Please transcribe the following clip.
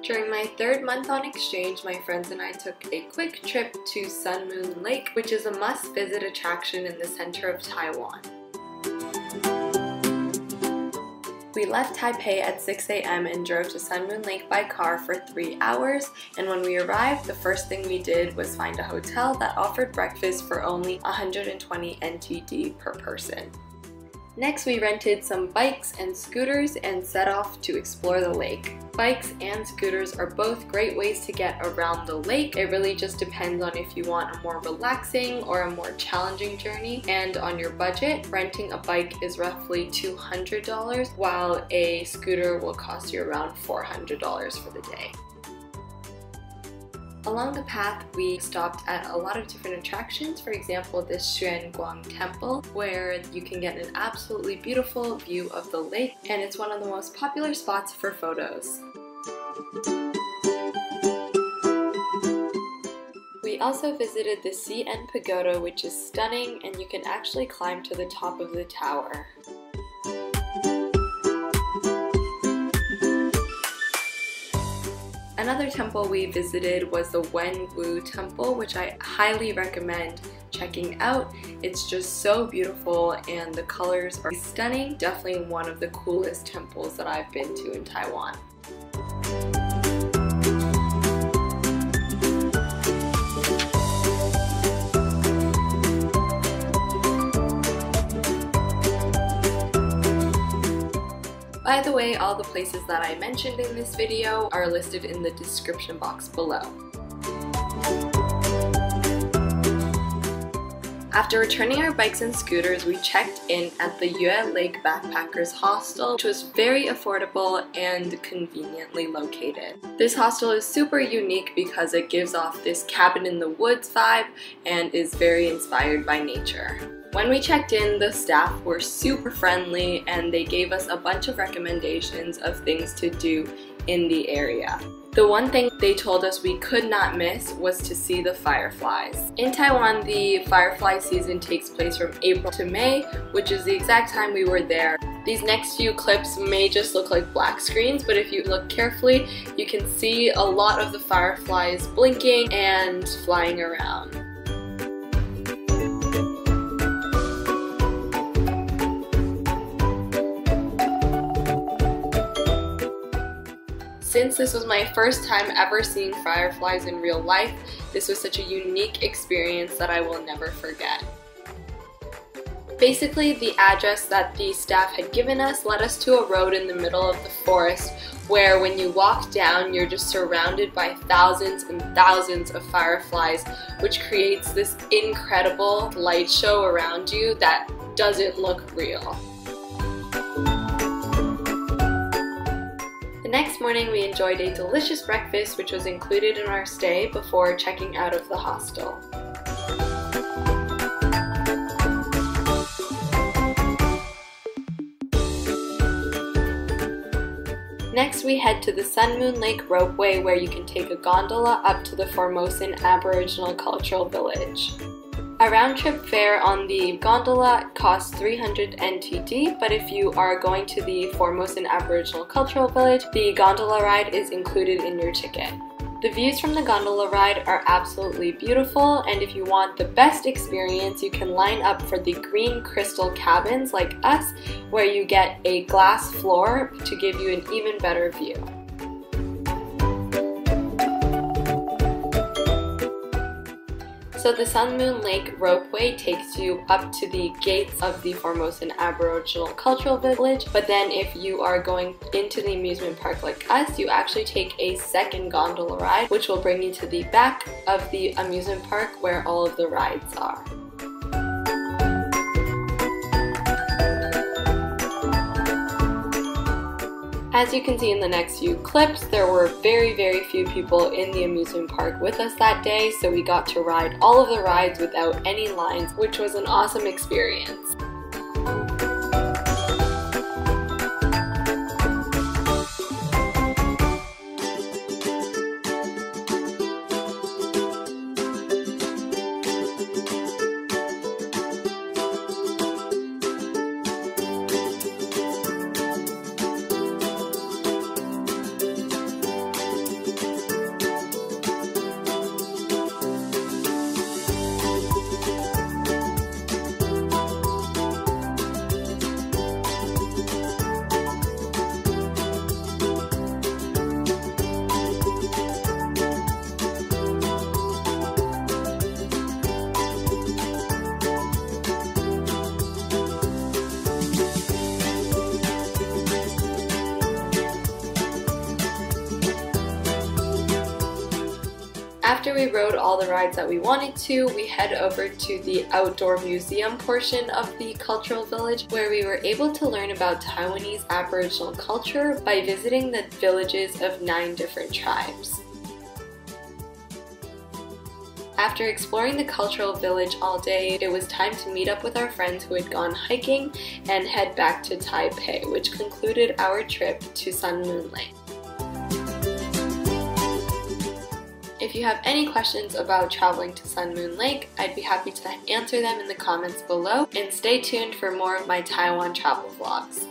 During my third month on exchange, my friends and I took a quick trip to Sun Moon Lake, which is a must-visit attraction in the center of Taiwan. We left Taipei at 6 a.m. and drove to Sun Moon Lake by car for 3 hours, and when we arrived, the first thing we did was find a hotel that offered breakfast for only 120 NTD per person. Next, we rented some bikes and scooters and set off to explore the lake. Bikes and scooters are both great ways to get around the lake. It really just depends on if you want a more relaxing or a more challenging journey. And on your budget, renting a bike is roughly $200, while a scooter will cost you around $400 for the day. Along the path, we stopped at a lot of different attractions. For example, this Xuan Guang Temple, where you can get an absolutely beautiful view of the lake, and it's one of the most popular spots for photos. We also visited the CN Pagoda, which is stunning, and you can actually climb to the top of the tower. Another temple we visited was the Wen Wu Temple, which I highly recommend checking out. It's just so beautiful and the colors are stunning. Definitely one of the coolest temples that I've been to in Taiwan. By the way, all the places that I mentioned in this video are listed in the description box below. After returning our bikes and scooters, we checked in at the Yue Lake Backpackers Hostel, which was very affordable and conveniently located. This hostel is super unique because it gives off this cabin in the woods vibe and is very inspired by nature. When we checked in, the staff were super friendly and they gave us a bunch of recommendations of things to do in the area. The one thing they told us we could not miss was to see the fireflies. In Taiwan, the firefly season takes place from April to May, which is the exact time we were there. These next few clips may just look like black screens, but if you look carefully, you can see a lot of the fireflies blinking and flying around. Since this was my first time ever seeing fireflies in real life, this was such a unique experience that I will never forget. Basically, the address that the staff had given us led us to a road in the middle of the forest where when you walk down, you're just surrounded by thousands and thousands of fireflies, which creates this incredible light show around you that doesn't look real. The next morning, we enjoyed a delicious breakfast which was included in our stay before checking out of the hostel. Next, we head to the Sun Moon Lake ropeway where you can take a gondola up to the Formosan Aboriginal Culture Village. A round-trip fare on the gondola costs 300 NTD, but if you are going to the Formosan Aboriginal Cultural Village, the gondola ride is included in your ticket. The views from the gondola ride are absolutely beautiful, and if you want the best experience, you can line up for the green crystal cabins like us, where you get a glass floor to give you an even better view. So the Sun Moon Lake ropeway takes you up to the gates of the Formosan Aboriginal Cultural Village, but then if you are going into the amusement park like us, you actually take a second gondola ride, which will bring you to the back of the amusement park where all of the rides are. As you can see in the next few clips, there were very few people in the amusement park with us that day, so we got to ride all of the rides without any lines, which was an awesome experience. After we rode all the rides that we wanted to, we head over to the outdoor museum portion of the cultural village, where we were able to learn about Taiwanese Aboriginal culture by visiting the villages of 9 different tribes. After exploring the cultural village all day, it was time to meet up with our friends who had gone hiking and head back to Taipei, which concluded our trip to Sun Moon Lake. If you have any questions about traveling to Sun Moon Lake, I'd be happy to answer them in the comments below, and stay tuned for more of my Taiwan travel vlogs.